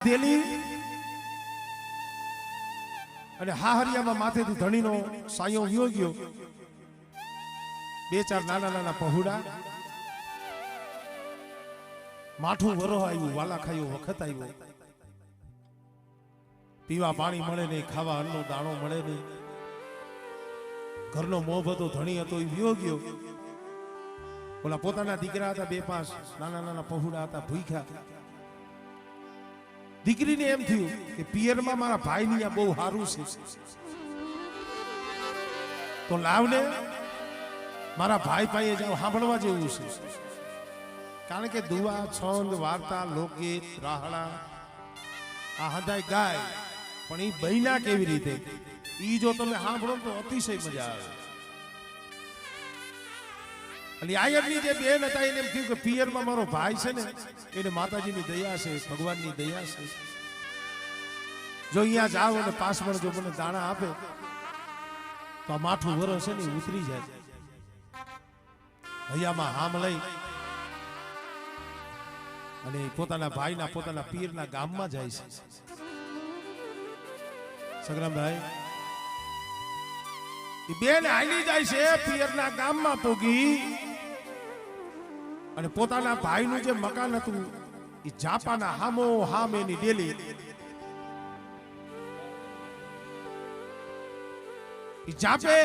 દેલી અને હાહરિયામાં માથેથી ધણીનો સાયો વ્યો ગયો. બે ચાર નાના નાના પહોળા, માઠું વરો આવ્યું, વાલા ખાયું વખત આવ્યો. પીવા પાણી મળે નહીં, ખાવા અન્નનો દાણો મળે નહીં. ઘરનો મોહ બધો ધણી હતો એ વ્યો ગયો. ઓલા પોતાના દીકરા હતા, બે પાંચ નાના નાના પહોળા હતા, ભૂખ્યા. દીકરીને એમ થયું કે પિયરમાં મારા ભાઈની આ બહુ સારું છે, તો લાવને મારા ભાઈ પાસે જાવ, સાંભળવા જેવું છે. કારણ કે દુઆ, છંદ, વાર્તા, લોકગીત, રાહડા આ હદાય ગાય, પણ એ બહેના કેવી રીતે, ઈ જો તમે સાંભળો તો અતિશય મજા આવે. અને આયરની જે બેન હતા એને એમ થયું કે પિયરમાં મારો ભાઈ છે ને, એને માતાજીની દયા છે, ભગવાનની દયા છે. જો અહીંયા જાવ અને પાસમણ જો મને દાણા આપે તો આ માઠું વરો છે ને ઉતરી જાય. હૈયામાં હામ લઈ અને પોતાના ભાઈના, પોતાના પીરના ગામમાં જાય છે. સંગ્રામભાઈ એ બેન હાલી જાય છે, પિયરના ગામમાં પોગી અને પોતાના ભાઈનું જે મકાન હતું એ જાપાના હામો હામ એની ડેલી. એ જાપે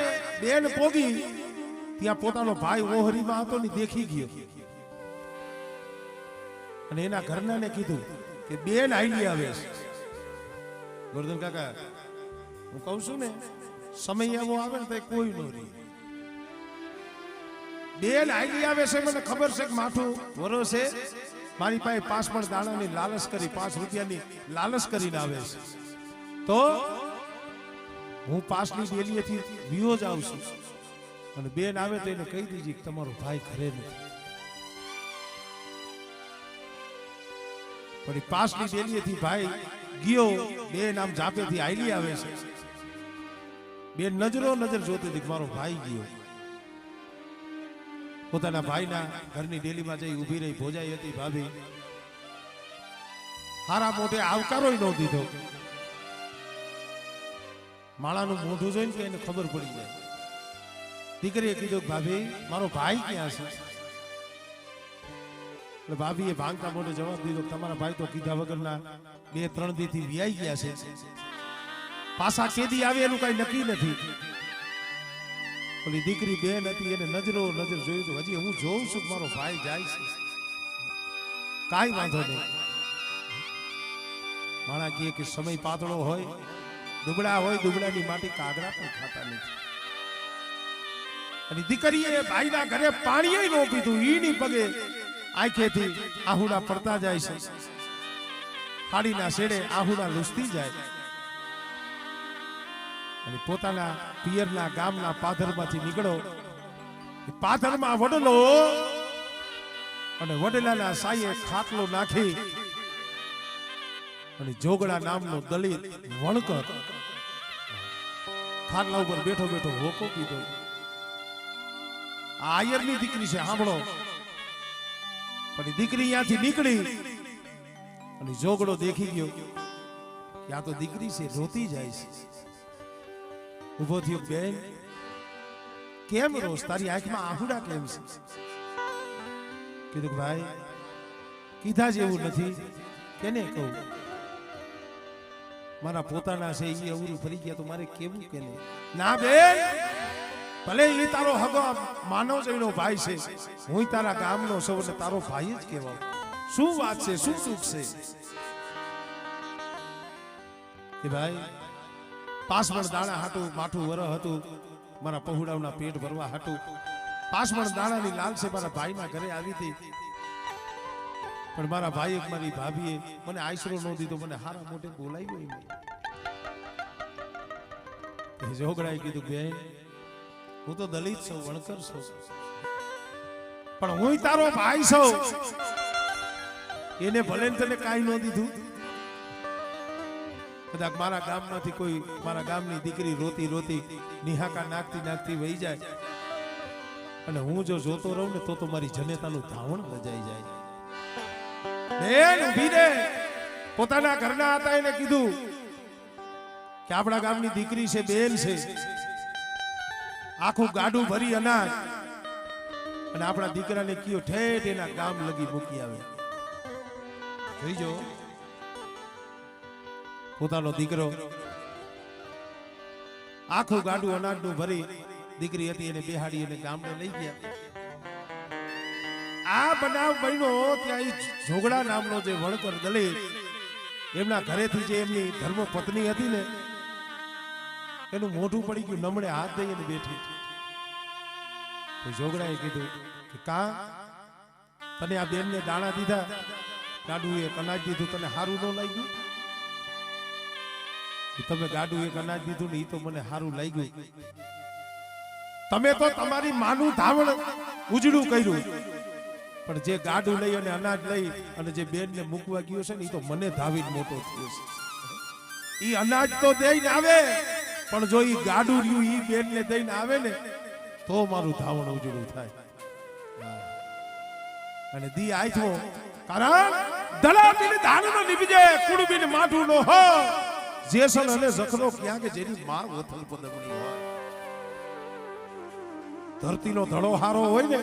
બેન પોગી ત્યાં પોતાનો ભાઈ ઓહરીમાં હતો ને દેખી ગયો અને એના ઘરનાને કીધું કે બેન હાલી આવે છે. ગોરધન કાકા, હું કહું છું ને, સમય એવો આવે ને તો કોઈ નો રહે. બેન હાલી આવે છે, મને ખબર છે કે માઠું વરો છે, મારી પાસે 5 પણ દાણાની લાલચ કરી, 5 રૂપિયાની લાલચ કરીને આવે છે, તો હું 5ની ડેલીએથી વિયો જ આવું છું. અને બેન આવે તો એને કહી દીધી કે તમારો ભાઈ ઘરે નથી. પણ 5ની ડેલીએથી ભાઈ ગયો, બેન આમ જાપેથી હાલી આવે છે. બેન નજરો નજર જોતી હતી મારો ભાઈ ગયો. પોતાના ભાઈના ઘરની ડેલીમાં જઈ ઊભી રહી. ભોજાઈ હતી ભાભી, હારા મોઢે આવકારો ન દીધો. માળાનું મોઢું જોઈને કે એને ખબર પડી જાય. દીકરીએ કીધું ભાભી મારો ભાઈ ક્યાં છે? એટલે ભાભીએ ભાંગતા મોઢે જવાબ દીધો તમારા ભાઈ તો કીધા વગરના 2-3 દીથી વિયાઈ ગયા છે, પાછા કેદી આવે એનું કઈ નક્કી નથી. ઓલી દીકરી બેન હતી એને નજરો નજર જોયું તો હજી હું જોઉં છું મારો ભાઈ જાય છે, કાંઈ વાંધો નહીં. માણા કહે કે સમય પાતળો હોય, દુબળા હોય, દુબળાની માટી કાગડા પણ ખાતા નથી. અને દીકરીએ ભાઈના ઘરે પાણી ન પીધું, ઈની પગે આંખેથી આહુડા પડતા જાય છે, ખાડીના શેડે આહુડા લૂસતી જાય. અને પોતાના પિયરના ગામના પાદરમાંથી નીકળો. પાદરમાં વડલો અને વડલાના સાયે ખાટલો નાખી અને જોગડા નામનો દલિત વણકર ખાટલા ઉપર બેઠો બેઠો હોકો પીધો. આ આયરની દીકરી છે, સાંભળો. પણ દીકરી ત્યાંથી નીકળી અને જોગડો દેખી ગયો કે આ તો દીકરી છે, રોતી જાય છે. ઉભો થયો, બેન કેમ રોસ, તારી આંખમાં આહુડા કેમ છે? કીધું ભાઈ કીધા જેવું નથી, કેને કહું? મારા પોતાના છે એ અવરું ફરી ગયા તો મારે કેવું કે નહીં? ના બેન, ભલે એ તારો હગો માનવ જઈનો ભાઈ છે, હું તારા ગામનો સૌ ને તારો ભાઈ જ કહેવાય. શું વાત છે, શું સુખ છે? કે ભાઈ 5 મણ દાણા હાટું માઠું વર હતું, મારા પહોળાઓના પેટ ભરવા હાટું 5 મણ દાણાની લાલ છે મારા ભાઈના ઘરે આવી હતી. પણ મારા ભાઈએ મારી ભાભીએ મને આશરો ન દીધો, મને હારા મોઢે બોલાવ્યો નહીં. જોગડાએ કીધું બેન હું તો દલિત છું, વણકર છું, પણ હું તારો ભાઈ છું. એને ભલે તને કાંઈ ન દીધું. કદાચ મારા ગામમાંથી કોઈ મારા ગામની દીકરી રોતી રોતી નિહાકા નાખતી નાખતી વહી જાય અને હું જો જોતો રહું ને તો મારી જનેતાનું ધાવણ બજાઈ જાય. બેન ઊભી રે, પોતાના ઘરના હતા એને કીધું કે આપણા ગામની દીકરી છે, બેન છે, આખું ગાડું ભરી અનાજ અને આપણા દીકરાને કયો ઠેઠ એના ગામ લગી મૂકી આવે. જોઈજો પોતાનો દીકરો આખું ગાડું અનાજનું ભરી દીકરી હતી એને બેહાડી એને ગામને લઈ ગયા. આ બનાવ બન્યો ત્યાં જોગડા નામનો જે વણકર દલિત એમના ઘરેથી જે એમની ધર્મ પત્ની હતી ને એનું મોઢું પડી ગયું, નમણે હાથ દઈને બેઠી. તો જોગડાએ કીધું કે કા તને આ બેનને દાણા દીધા, ગાડું એક અનાજ દીધું, તને સારું ન લાગ્યું? તમે ગાડું એક અનાજ દીધું ને એ તો મને સારું લાગ્યું. તમે તો તમારી માનું ધાવણ ઉજળું કર્યું, પણ જે ગાડું લઈ અને અનાજ લઈ અને જે બેનને મૂકવા ગયો છે ને એ તો મને ધાવીને મોટો થયો છે. એ અનાજ તો દઈને આવે, પણ જો એ ગાડું રહ્યું એ બેનને દઈને આવે ને તો મારું ધાવણ ઉજળું થાય. અને દી આયથો કારણ દલાતીને ધાણનો નિભજે કુડબીને માઠું નો હો, જેસલ અને જખરો ક્યાં કે જેની માં વથલ પદમણી હોય. ધરતીનો ધડો હારો હોય ને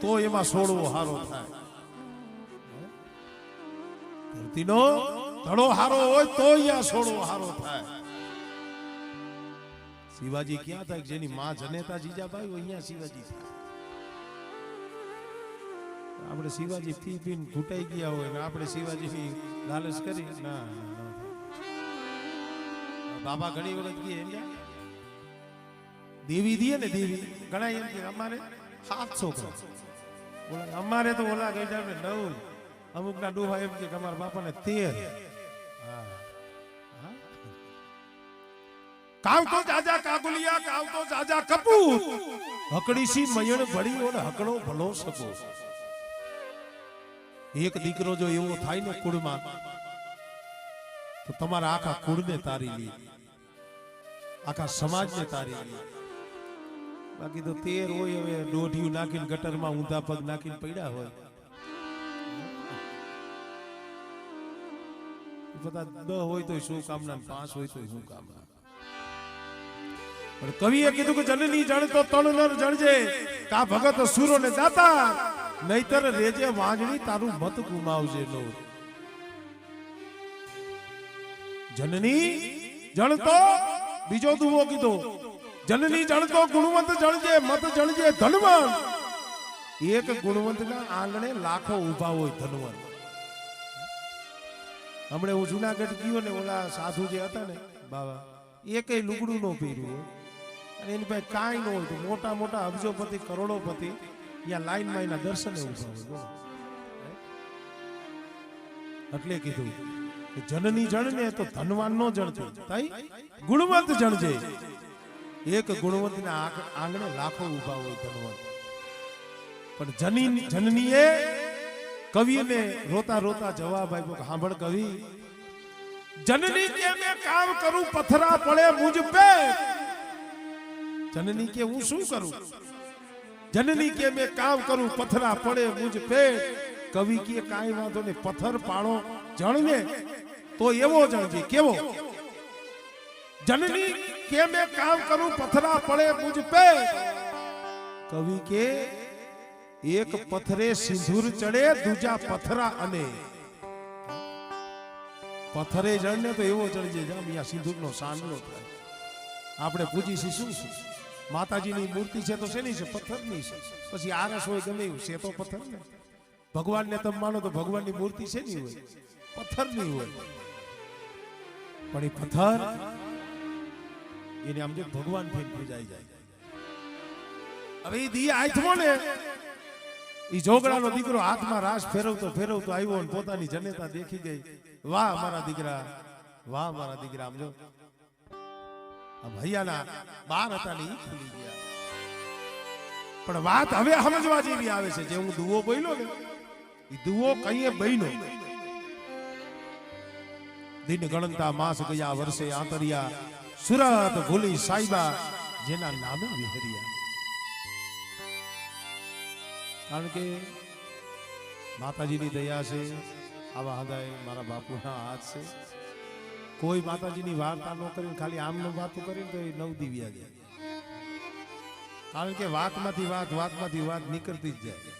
તો એમાં સોળવો હારો થાય. ધરતીનો ધડો હારો હોય તો અહીંયા સોળવો હારો થાય. શિવાજી ક્યાં થાય? જેની માં જનેતા જીજાબાઈ હોય અહીંયા શિવાજી થાય. આપણે શિવાજી પી પીને ઘૂંટાઈ ગયા હોય ને આપણે શિવાજીની લાલચ કરી ના. બાબા ઘણી વખત કહે દેવી દીએ ને દેવી ઘણા એમ કે અમારે 7 છોકરા, અમારે તો ઓલા ગઈ જાય 9, અમુક ના ડોહા એમ કે અમારા બાપાને 13. કાવ તો જાજા કાગુલિયા કાવ તો જાજા કપૂત, હકડીસી મયણ ભળી ઓને હકડો ભલો સકો. એક દીકરો જો એવો થાય ને કુળમાં તો તમારા આખા કુળને તારી લે, આખા સમાજને તારી લે. બાકી તો 13 હોય હવે દોઢિયું નાખીને ગટરમાં ઊંધા પગ નાખીને પડ્યા હોય. બધા 10 હોય તો શું કામના, 5 હોય તો શું કામના. પણ કવિએ કીધું કે જનની જણ તો તણ નર જણજે, કા ભગત સુરો ને દાતા, નહીતર રેજે વાંજણી તારું મત ગુમાવજે નો. જનની જણ તો બીજો દુવો કીધો, જનની જણ તો ગુણવંત જણજે, મત જણજે ધનવંત. એક ગુણવંતના આંગણે લાખો ઉભા હોય ધનવંત. હમણે હું જુનાગઢ ગયો ને ઓલા સાધુ જે હતા ને બાબા, એકેય લુગડું નો પહેર્યું હોય અને એની પાસે કાંઈ ન હોય તો મોટા મોટા અબજોપતિ કરોડોપતિ ત્યાં લાઈનમાં એના દર્શને ઉભા હોય. એટલે કીધું કે જનની જણ ને તો ધનવાન નો જણતો થાય, ગુણવંત જણજે. એક ગુણવંતના આંગણે લાખો ઉભા હોય ધનવંત. પણ જનનીએ કવિને રોતા રોતા જવાબ આપ્યો કે સાંભળ કવિ, જનની કે મેં કામ કરું પથરા પડે મુझ पे. જનની કે હું શું કરું? જનની કે મેં કામ કરું પથરા પડે મુझ पे. કવિ કે કાંઈ વાંધો નહીં, પથ્થર પાડો જણને તો એવો જણજે. કેવો? જનની કે મેં કામ કરું પથરા પડે મુझ पे. કવિ કે એક પથરે સિંદૂર ચડે, દૂજા પથરા અને. પથરે જણને તો એવો ચડજે જામ અહીંયા સિંદૂરનો સાંડલો થાય. આપણે પૂજીશી શું છે? માતાજીની મૂર્તિ છે તો શેની છે? પથ્થરની છે. પછી આરસ હોય ગમે એવું છે તો પથ્થર ને. ભગવાનને તમે માનો તો ભગવાનની મૂર્તિ છે ની હોય? પથ્થરની હોય. પણ એ પથ્થર એને આમ જો ભગવાન ફેર પૂજાઈ જાય. હવે એ દી આથમો ને એ જોગડાનો દીકરો હાથમાં રાસ ફેરવતો ફેરવતો આવ્યો અને પોતાની જનેતા દેખી ગઈ. વાહ મારા દીકરા, વાહ મારા દીકરા. આમ જો આમ હૈયાના 12 હતા ને ખુલી ગયા. પણ વાત હવે સમજવા જેવી આવે છે. જે હું દુવો બોલ્યો ને એ દુવો કઈએ બન્યો. દિન ગણતા માસ ગયા વર્ષે આંતરિયા, સુરત ભૂલી સાઈબા જેના નામે વિહરિયા. કારણ કે માતાજીની દયા છે, આવા હદાય મારા બાપુના હાથ છે. કોઈ માતાજીની વાર્તા ન કરીને ખાલી આમનો વાતો કરીને તો એ નવદિવ્યા જાય. કારણ કે વાતમાંથી વાત નીકળતી જ જાય.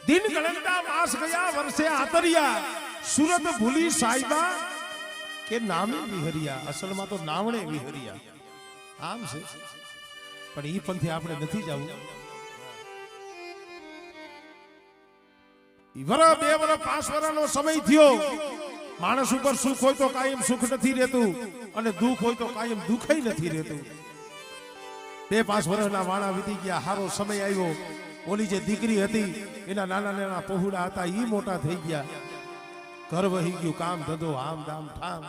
દિન ગણતા માસ ગયા વર્ષે આતરિયા, સુરત ભૂલી સાઈબા કે નામે વિહરિયા. અસલમાં તો નાવણે વિહરિયા આમ છે, પણ ઈ પંથે આપણે નથી જવું. વરસ 2 વરસ 5 વર્ષનો સમય થયો. માણસ ઉપર સુખ હોય તો કાયમ સુખ નથી રહેતું, અને દુઃખ હોય તો કાયમ દુઃખ નથી રહેતું. 2-5 વર્ષના વાણા વીતી ગયા, સારો સમય આવ્યો. ઓલી જે દીકરી હતી એના નાના પહોળા હતા, ઈ મોટા થઈ ગયા. ઘર વહી ગયું, કામ ધંધો આમ દામ ઠામ.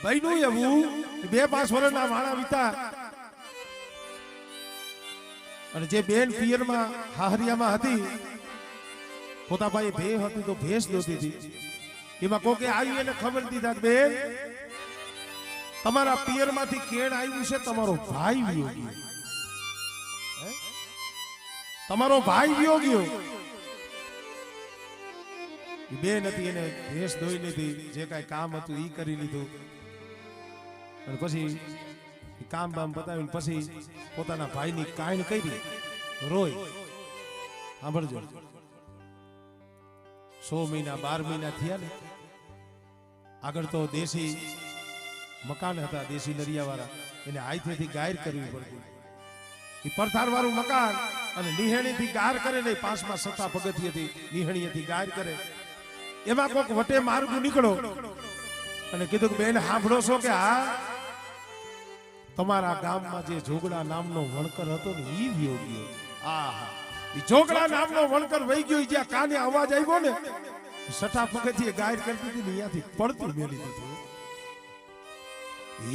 બન્યું એવું 2-5 વર્ષના વાણા વીતા. અને જે બેન પિયરમાં હાહરિયામાં હતી, પોતા ભાઈ ભે હતી તો ભેંસ દોતી હતી. એમાં કોકે આવી એને ખબર દીધા, બેન તમારા પિયરમાંથી કેણ આવ્યું છે, તમારો ભાઈ વિયો ગયો. તમારો ભાઈ વિયો ગયો. બેન હતી એને ભેંસ ધોઈ લીધી, જે કાંઈ કામ હતું ઈ કરી લીધું. અને પછી કામ બામ પતાવીને પછી પોતાના ભાઈની કાઈન કરી રોય. સાંભળજો, 6 મહિના 12 મહિના થયા ને, આગળ તો દેશી મકાન હતા, દેશી નરિયા વાળા, એને હાથેથી ગાયર કરવી પડતી. એ પરથાર વાળું મકાન, અને નિહેણીથી ગાર કરે ને, 5માં 7 પગથિયેથી નિહેણીથી ગાર કરે. એમાં કોક વટે માર્ગ નીકળો અને કીધું કે બેન સાંભળો છો કે હા, તમારા ગામમાં જે જોગડા નામનો વણકર હતો ને, ઈ વિયો ગયો. આહા, ઈ જોગડા નામનો વણકર વહી ગયો. જ્યાં કાને અવાજ આવ્યો ને, 6 પગથિયે ગાયર કરતી હતી ને, અહીંયાથી પડતું મેલી દીધું.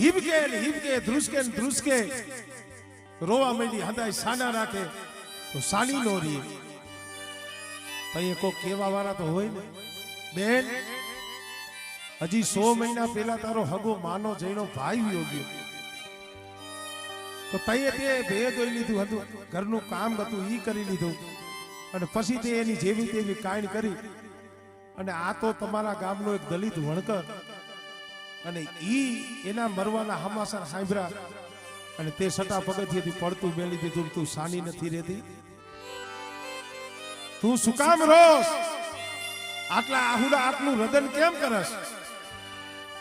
હિબકે ધ્રુસકે રોવા માંડી. હદાય સાના રાખે તો સાની નો રહી. પછી કોઈ કેવા વાળા તો હોય ને, બેન હજી 100 મહિના પહેલા તારો હગો માનો જઈનો ભાઈ વિયો ગયો. તો તઈએ તે ભેદ હોય લીધું હતું, ઘરનું કામ હતું ઈ કરી લીધું, અને પછી તે એની જેવી તેવી કાંઈ કરી. અને આ તો તમારા ગામનો એક દલિત વણકર, અને ઈ એના મરવાના હમાસર સાંભળ્યા, અને તે 6 પગથિયેથી પડતું મેલી દીધું. તું સાની નથી રહેતી, તું શું કામ રોસ? આટલા આહુડા આટલું રદન કેમ કરસ?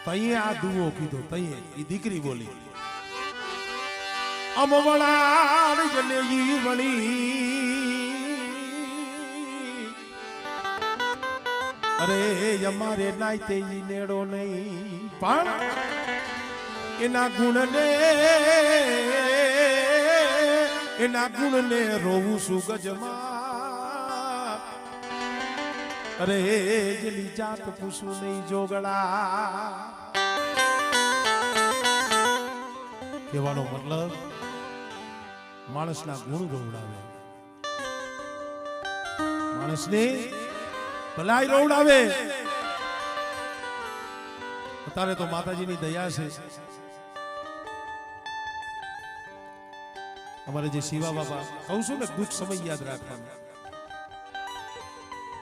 તઈએ આ દુવો કીધો. તઈએ ઈ દીકરી બોલી, અમવળાડ જને ઈ વણી, અરે અમારે નાઈતે ઈ નેડો નહીં, પણ એના ગુણને રોવું શું ગજમાં. અરે જેની જાત પૂછું નહીં જોગડા. કહેવાનો મતલબ માણસના ગુણ રોવડાવે, માણસને ભલાઈ રોવડાવે. અત્યારે તો માતાજીની દયા છે. અમારે જે શિવા બાબા કહું છું ને, દુઃખ સમય યાદ રાખવાનું.